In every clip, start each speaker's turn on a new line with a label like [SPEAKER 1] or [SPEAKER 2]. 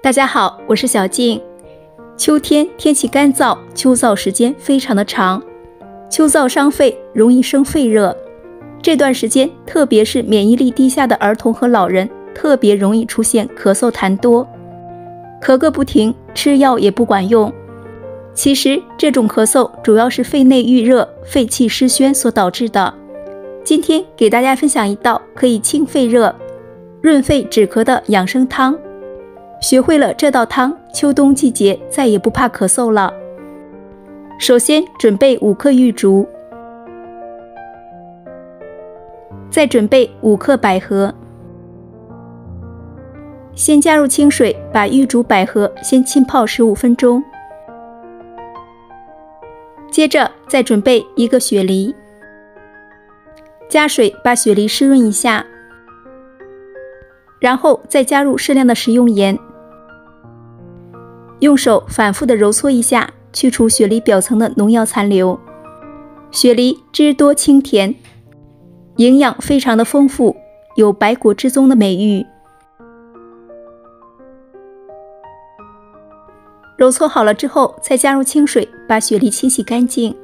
[SPEAKER 1] 大家好，我是小静。秋天天气干燥，秋燥时间非常的长，秋燥伤肺，容易生肺热。这段时间，特别是免疫力低下的儿童和老人，特别容易出现咳嗽痰多，咳个不停，吃药也不管用。其实这种咳嗽主要是肺内郁热、肺气失宣所导致的。今天给大家分享一道可以清肺热、润肺止咳的养生汤。学会了这道汤，秋冬季节再也不怕咳嗽了。首先准备5克玉竹，再准备5克百合。先加入清水，把玉竹、百合先浸泡15分钟。接着再准备1个雪梨，加水把雪梨湿润一下，然后再加入适量的食用盐。用手反复的揉搓一下，去除雪梨表层的农药残留。雪梨汁多清甜，营养非常的丰富，有百果之宗的美誉。揉搓好了之后，再加入清水，把雪梨清洗干净。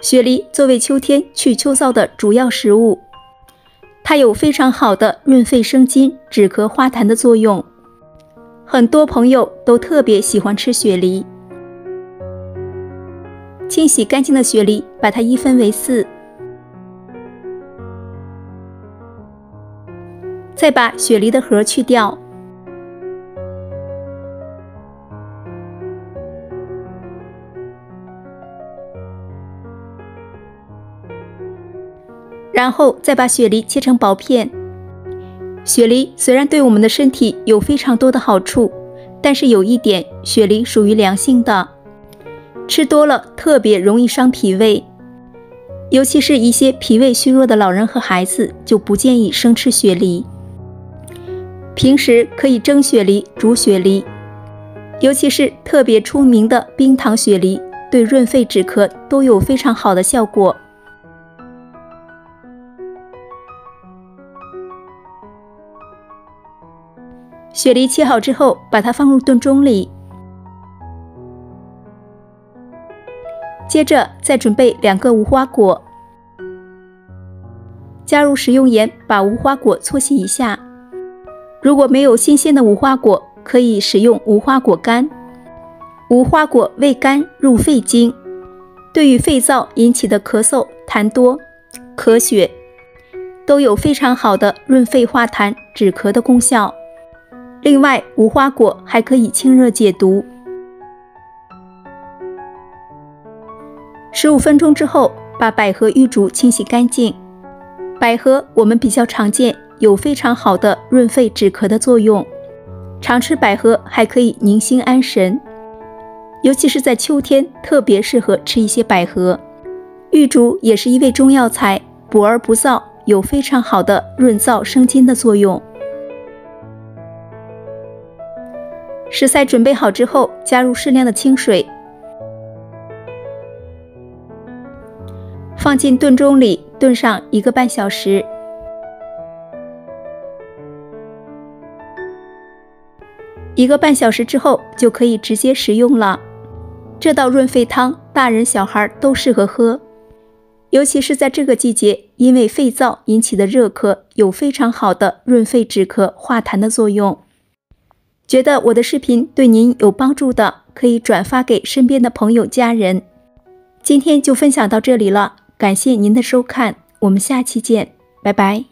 [SPEAKER 1] 雪梨作为秋天去秋燥的主要食物，它有非常好的润肺生津、止咳化痰的作用。很多朋友都特别喜欢吃雪梨。清洗干净的雪梨，把它1分为4，再把雪梨的核去掉，然后再把雪梨切成薄片。雪梨虽然对我们的身体有非常多的好处，但是有一点，雪梨属于凉性的，吃多了特别容易伤脾胃，尤其是一些脾胃虚弱的老人和孩子就不建议生吃雪梨。平时可以蒸雪梨、煮雪梨，尤其是特别出名的冰糖雪梨，对润肺止咳都有非常好的效果。雪梨切好之后，把它放入炖盅里。接着再准备2个无花果，加入食用盐，把无花果搓洗一下。如果没有新鲜的无花果，可以使用无花果干。无花果味甘入肺经，对于肺燥引起的咳嗽、痰多、咳血，都有非常好的润肺化痰、止咳的功效。另外，无花果还可以清热解毒。15分钟之后，把百合、玉竹清洗干净。百合我们比较常见，有非常好的润肺止咳的作用。常吃百合还可以宁心安神，尤其是在秋天，特别适合吃一些百合。玉竹也是一味中药材，补而不燥，有非常好的润燥生津的作用。食材准备好之后，加入适量的清水，放进炖盅里炖上1个半小时。1个半小时之后就可以直接食用了。这道润肺汤，大人小孩都适合喝，尤其是在这个季节，因为肺燥引起的热咳，有非常好的润肺止咳化痰的作用。觉得我的视频对您有帮助的，可以转发给身边的朋友家人。今天就分享到这里了，感谢您的收看，我们下期见，拜拜。